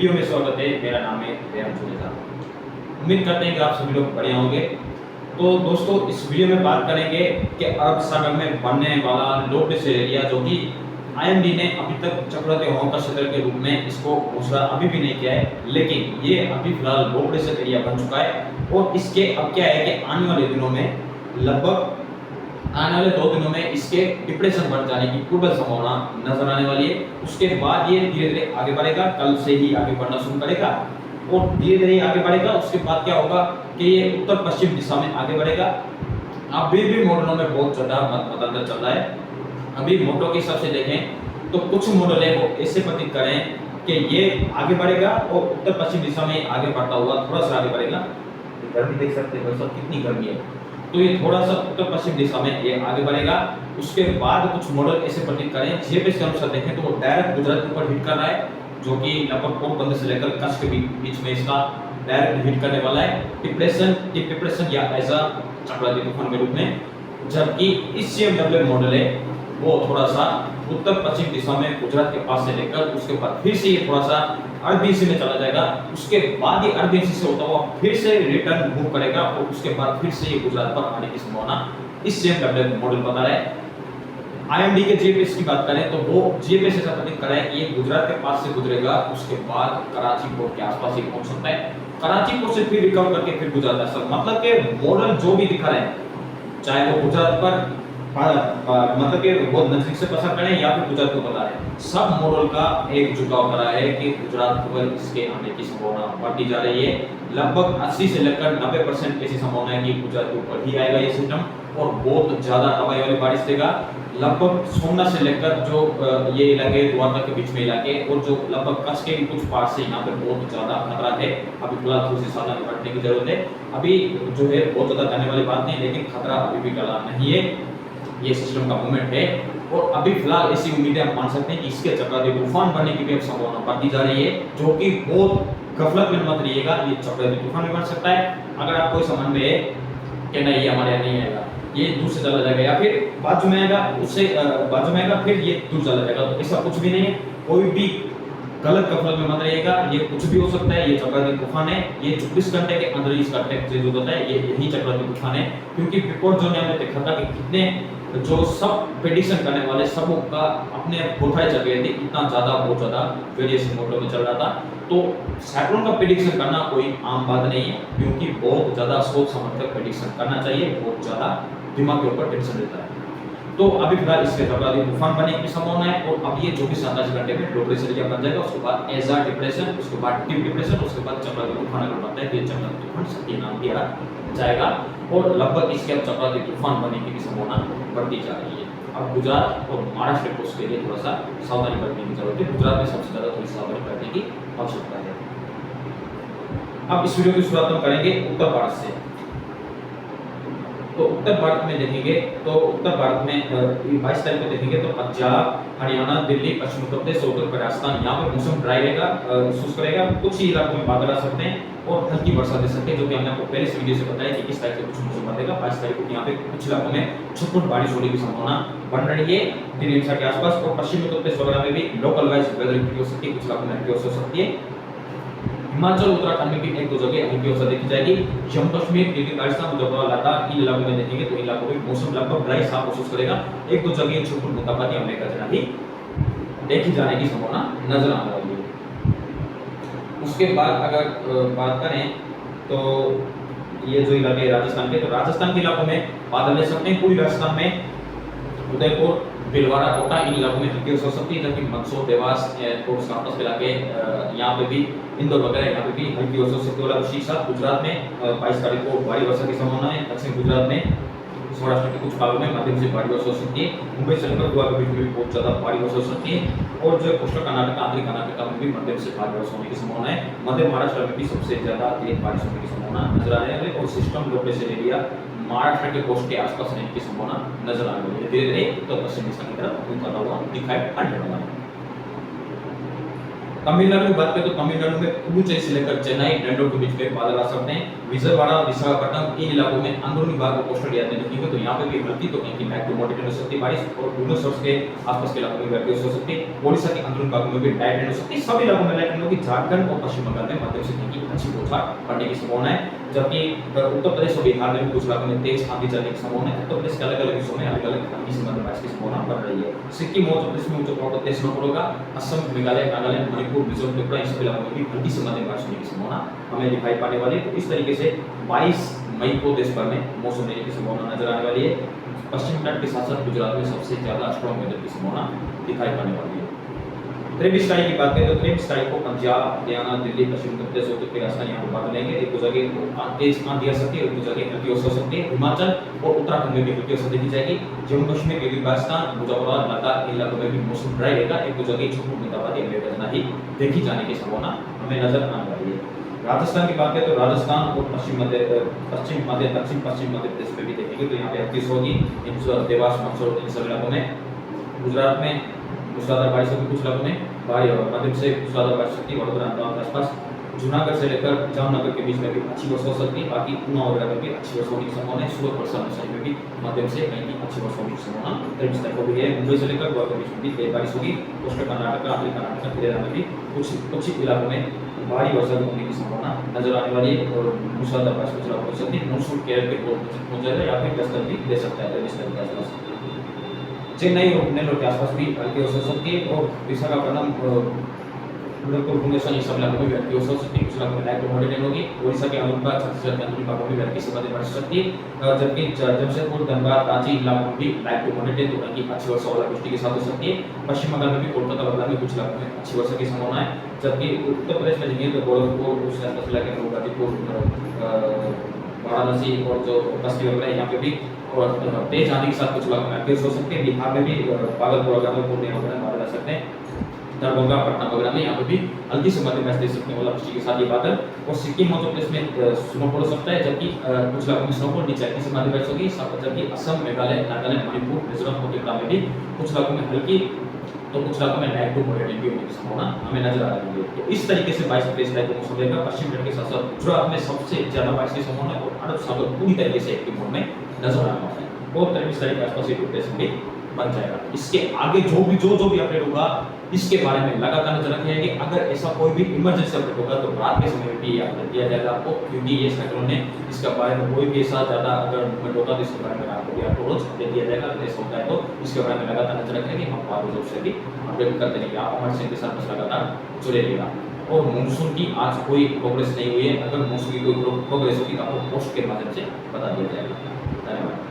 Video में स्वागत है। मेरा नाम है रेहान जुनेजा। उम्मीद करते हैं कि आप सभी लोग बढ़िया होंगे। तो दोस्तों, इस वीडियो में बात करेंगे कि अरब सागर में बनने वाला लो प्रेशर एरिया, जो कि आईएमडी ने अभी तक चक्रवाती हवाओं का क्षेत्र के रूप में इसको घोषणा अभी भी नहीं किया है, लेकिन ये अभी फिलहाल लो प्रेशर एरिया बन चुका है। और इसके अब क्या है कि आने वाले दिनों में लगभग आने वाले 2 दिनों में इसके डिप्रेशन बढ़ जाने की पूर्ण संभावना नजर आने वाली है। उसके बाद ये धीरे धीरे आगे बढ़ेगा, कल से ही आगे बढ़ना शुरू करेगा और धीरे धीरे आगे बढ़ेगा। उसके बाद क्या होगा कि ये उत्तर पश्चिम दिशा में आगे बढ़ेगा। अभी भी मॉडलों में बहुत ज्यादा मतअंतर चल रहा है। अभी मॉडलों के हिसाब से देखें तो कुछ मॉडल है वो ऐसे प्रतीत करें कि ये आगे बढ़ेगा और उत्तर पश्चिम दिशा में आगे बढ़ता हुआ थोड़ा सा आगे बढ़ेगा। गर्मी देख सकते हैं सब कितनी गर्मी है। तो ये थोड़ा सा उत्तर पश्चिम दिशा में ये आगे बढ़ेगा। उसके बाद कुछ मॉडल ऐसे प्रतीत करें, जीपीएस के अनुसार देखें तो वो डायरेक्ट गुजरात के ऊपर हिट कर रहा है, जो कि लगभग पोरबंदर से लेकर कच्छ के बीच में इसका डायरेक्ट हिट करने वाला है डिप्रेशन या ऐसा चक्रवाती तूफान के रूप में। जबकि इस सीएमडब्ल्यू मॉडल है वो थोड़ा सा उत्तर पश्चिम दिशा में गुजरात के पास से लेकर उसके बाद फिर से ये थोड़ा सा अरबी सी में चला जाएगा। उसके बाद ये अरबी सी से होता हुआ फिर से रिटर्न मूव करेगा और उसके बाद फिर से ये गुजरात पर आने की संभावना इस सीएमडब्ल्यू मॉडल बता रहा है। आईएमडी के जीपीएस की बात करें तो वो जीपीएस ऐसा प्रतीत कर रहा है कि ये गुजरात के पास से गुजरेगा, उसके बाद कराची पोर्ट के आसपास ही पहुंच सकता है। कराची पोर्ट से फिर रिकवर करके फिर गुजरात आ सकता है। मतलब कि मॉडल जो भी दिखा रहे हैं, चाहे वो गुजरात पर मतलब कि वो नजदीक से पसंद करें या फिर गुजरात को बता रहे हैं, सब मॉडल का एक झुकाव करा है कि गुजरात पर इसके आने की संभावना बढ़ती जा रही है। लगभग 80 से लेकर 90% ऐसी संभावना है कि गुजरात के ऊपर ही आएगा ये सिस्टम और बहुत ज्यादा हवाई वाली बारिश देगा। लगभग सोमनाथ से लेकर जो ये इलाके द्वारका के बीच में इलाके और जो लगभग कच्छ के कुछ पार्ट से यहाँ पे बहुत ज्यादा खतरा है। अभी फिलहाल थोड़ी सी सावधानी बरतने की जरूरत है। अभी जो है बहुत ज्यादा डरने वाली बात नहीं, लेकिन खतरा अभी भी टला नहीं है। ये सिस्टम का मूवमेंट है और अभी फिलहाल ऐसी उम्मीदें आप मान सकते हैं कि इसके चक्रवाती तूफान बनने की भी संभावना बढ़ती जा रही है, जो कि बहुत गफलत में मत रहिएगा। ये चक्रवाती तूफान भी बन सकता है। अगर आपको समझ में है कि नहीं ये हमारे यहाँ नहीं आएगा, ये दूर से चला जाएगा या फिर बाजू में आएगा, उससे बाजू में आएगा फिर ये दूर चला जाएगा, तो ऐसा कुछ भी नहीं है। कोई भी गलत गफलत में मत रहिएगा। ये कुछ भी हो सकता है। ये चक्रवाती तूफान है, ये 24 घंटे के अंदर ही इसका टेम्परेचर होता है। ये यही चक्रवाती तूफान है, क्योंकि बिफोर जो हमने देखा था कि कितने जो सब प्रेडिक्शन करने वाले सबों का अपने प्रोफाइल चल गए थे, इतना ज्यादा बहुत ज्यादा वेरिएशन मोड में चल रहा था। तो साइक्लोन का प्रेडिक्शन करना कोई आम बात नहीं है, क्योंकि बहुत ज्यादा सोच समझ कर प्रेडिक्शन करना चाहिए। बहुत ज्यादा दिमाग के ऊपर टेंशन रहता है। तो अभी फिलहाल इसके चक्रवाती तूफान बनने की संभावना है और अब ये 24-27 घंटे में लो प्रेशर एरिया बन जाएगा। उसके बाद एजा डिप्रेशन, उसके बाद डीप डिप्रेशन, उसके बाद चक्रवाती तूफान अगर बनता है तो ये चक्रवाती तूफान शक्ति नाम दिया जाएगा और लगभग इसके अब चक्रवाती तूफान बनने की भी संभावना बढ़ती जा रही है। अब गुजरात और महाराष्ट्र को उसके लिए थोड़ा सा सावधानी बरतने की जरूरत है। गुजरात में सबसे ज्यादा थोड़ी सावधानी बरतने की आवश्यकता है। अब इस वीडियो की शुरुआत हम करेंगे उत्तर भारत से। तो उत्तर भारत में देखेंगे तो उत्तर भारत में 22 तारीख को देखेंगे तो पंजाब, हरियाणा, दिल्ली, पश्चिम उत्तर प्रदेश, उत्तर प्रदेश, राजस्थान, यहाँ पे मौसम ड्राई रहेगा, शुष्क रहेगा। कुछ ही इलाकों में बादल आ सकते हैं और हल्की वर्षा दे सकते हैं, जो कि हमने आपको पहले से वीडियो से बताया कि किस टाइप से कुछ मौसम बढ़ेगा। 22 तारीख को यहाँ पे कुछ इलाकों में छुटपुट बारिश होने की संभावना बन रही है दिल्ली के आसपास। और पश्चिम उत्तर प्रदेश वगैरह में भी लोकल वाइज वेदर एक्टिविटी हो सकती है, कुछ इलाकों में एक्टिविटी हो सकती है। हिमाचल उत्तराखंड में भी एक दो जगह हल्की वर्षा देखी जाएगी। जम्मू कश्मीर, दिल्ली, राजस्थान, मुजफ्फरनगर, लद्दाख, इन इलाकों में देखेंगे तो इन इलाकों में मौसम लगभग ड्राई साफ महसूस करेगा। एक दो जगह छुटपुट बूंदाबांदी हमने का भी देखी जाने की संभावना नजर आ रही है। उसके बाद अगर बात करें तो ये जो इलाके राजस्थान के, तो राजस्थान के इलाकों में बादल रह सकते हैं। पूरी राजस्थान में उदयपुर, भीलवाड़ा, कोटा, इन इलाकों में हल्की वर्षा हो सकती है। जबकि मंदसौर, देवास और उसके आसपास के इलाके, यहाँ पे भी इंदौर वगैरह यहाँ पे भी हल्की वर्षा हो सकती है। उसी के साथ गुजरात में 22 तारीख को भारी वर्षा की संभावना है। दक्षिण गुजरात में, सौराष्ट्र के कुछ भागों में मध्यम से भारी वर्षा हो सकती है। मुंबई से लेकर गोवा के बीच में भी बहुत ज्यादा भारी वर्षा हो सकती है। और जो कोस्टल कर्नाटक, आंध्र कर्नाटक में भी मध्यम से भारी वर्षा होने की संभावना है। मध्य महाराष्ट्र में भी सबसे ज्यादा तेज बारिश होने की संभावना नजर आ रही है और system low pressure area Maharashtra के कोस्ट के आसपास रहने की संभावना नजर आ रही है। धीरे धीरे उत्तर पश्चिम दिशा की तरफ घूमता हुआ दिखाई पड़ने वाला है। तमिलनाडु की बात करें तो तमिलनाडु में पुडुचेरी से लेकर चेन्नई बैंगलोर के बीच में बादल आ सकते हैं। विजयवाड़ा विशाखापट्टनम इन इलाकों में अंदरूनी भाग में कोस्टल एरिया में देखेंगे तो यहाँ पे भी हल्की तो कहीं बैक टू मॉडरेट हो सकती है बारिश, और भुवनेश्वर के आसपास के इलाकों में बारिश हो सकती है। ओडिशा के अंदरूनी भागों में भी लाइट रेन हो सकती है। सभी इलाकों में लाइट रेन होगी। झारखंड और पश्चिम बंगाल में मध्यम से हल्की अच्छी बौछार पड़ने की संभावना है, जबकि उत्तर प्रदेश और बिहार में भी कुछ इलाकों में तेज आंधी चलने की संभावना है। उत्तर प्रदेश के अलग अलग हिस्सों में अलग अलग हल्की से मध्यम बारिश की संभावना बढ़ रही है। सिक्किम और उत्तर प्रदेश में ऊंचे पहाड़ों पर तेज स्नोफॉल होगा। असम, मेघालय, नागालैंड, मणिपुर, मिजोरम, त्रिपुरा इन सभी इलाकों में भी हल्की से मध्यम बारिश होने की संभावना हमें दिखाई पाने वाली है। तो इस तरीके से 22 मई को देश भर में मौसम रहने की संभावना नजर आने वाली है। पश्चिम तट के साथ साथ गुजरात में सबसे ज्यादा स्ट्रॉन्ग वेदर की संभावना दिखाई पाने वाली है। 23 तारीख की बात करें तो 23 तारीख को पंजाब, हरियाणा, दिल्ली, पश्चिम उत्तर प्रदेश और उत्तर राजस्थान यहाँ पर बादल रहेंगे। एक दो जगह तेज आंधी आ सकती है, एक दो जगह हल्की वर्षा हो सकती है। हिमाचल और उत्तराखंड में भी हल्की वर्षा देखी जाएगी। जम्मू कश्मीर, गिलगित बाल्टिस्तान, मुजफ्फराबाद, लद्दाख इन इलाकों में भी मौसम ड्राई रहेगा। एक दो जगह छोटी बूंदाबांदी ही देखी जाने की संभावना हमें नजर आने वाली है। राजस्थान की बात करें तो राजस्थान और दक्षिण मध्य पश्चिम मध्य प्रदेश में भी देखेंगे तो यहाँ पे 31 होगी। देवास, मंदसौर इन सभी इलाकों में। गुजरात में मूसलाधार बारिश होगी, कुछ इलाकों में भारी और मध्यम से मूसलाधार बारिश सकती है। वडोदरा, अहमदाबाद के आसपास, जूनागढ़ से लेकर जामनगर के बीच में भी अच्छी वर्षा हो सकती है। बाकी ऊना वगैरह में भी अच्छी वर्षा होने की संभावना है। सूरत, वलसाड, नवसारी में भी मध्यम से कहीं अच्छी वर्षा होने की संभावना 23 तारीख को भी है। मुंबई से लेकर गोवा के बीच में भी तेज बारिश होगी। कोस्टल कर्नाटक, आखिरी कर्नाटक, केरल में भी कुछ इलाकों में भारी वर्षा होने की संभावना नजर आने वाली है और मूसलाधार बारिश कुछ इलाकों में हो सकती है। मानसून केरल के ओर पहुंच जाएगा या फिर 10 तक भी दे सकता है 23 तारीख के आसपास। चेन्नई और नेल्लोर के आसपास भी हल्की वर्षा हो सकती है और विशाखापट्टनम, भुवनेश्वर इन सब इलाकों में भी हल्की वर्षा हो सकती है। कुछ इलाकों में लाइट टू मॉडरेट रेन होगी। ओडिशा के अनुपा, छत्तीसगढ़ के अंदरूनी भागों में भी हल्की से मध्यम बारिश हो सकती है, जबकि जमशेदपुर, धनबाद, रांची इलाकों में भी लाइट टू मॉडरेट तो हल्की अच्छी वर्षा ओलावृष्टि के साथ हो सकती है। पश्चिम बंगाल में भी कोलकाता वगैरह में कुछ इलाकों में अच्छी वर्षा की संभावना है, जबकि उत्तर प्रदेश में देखेंगे तो गोरखपुर, उसके आसपास इलाके में गाजीपुर, वाराणसी और जो बस्ती वगैरह यहाँ पे भी और तेज आंधी के साथ कुछ इलाकों में हल्की वर्षा हो सकती है। बिहार में भी भागलपुर वगैरह में पूर्णिया वगैरह बादल आ सकते हैं। दरभंगा, पटना वगैरह में यहाँ पे भी हल्की से मध्यम बारिश दे सकते हैं ओलावृष्टि के साथ ये बादल। और सिक्किम मध्य प्रदेश में स्नोफॉल हो सकता है, जबकि कुछ इलाकों में स्नोफॉल नीचे हल्की से मध्यम बारिश होगी। जबकि असम, मेघालय, नागालैंड, मणिपुर, मिजोरम और त्रिपुरा में भी कुछ इलाकों में हल्की तो कुछ इलाकों में लाइट टू मॉडरेट भी होने की संभावना हमें नजर आ रही है। तो इस तरीके से 22-23 तारीख को मौसम रहेगा। पश्चिम तट के साथ साथ गुजरात में सबसे ज्यादा बारिश की संभावना है और अरब सागर पूरी तरीके से एक्टिव मोड में नजर आने वाला है और 23 तारीख के आसपास ये डिप्रेशन भी बन जाएगा। इसके आगे जो भी अपडेट होगा इसके बारे में लगातार नजर रखनी है कि अगर ऐसा कोई भी इमरजेंसी अपडेट होगा तो रात के समय में भी अपडेट दिया जाएगा आपको, क्योंकि ये साइक्लोन ने इसके बारे में कोई भी ऐसा ज्यादा अगर मूवमेंट होगा तो इसके बारे में आपको रोज अपडेट दिया जाएगा। अगर ऐसा होता है तो इसके बारे में लगातार नजर रखेंगे, हम आपको रोज से भी अपडेट करते रहेंगे। आप हमारे चैनल के साथ बस लगातार जुड़े रहिएगा। और मानसून की आज कोई प्रोग्रेस नहीं हुई है, अगर मानसून की कोई प्रोग्रेस होगी तो आपको पोस्ट के माध्यम से बता दिया जाएगा। धन्यवाद।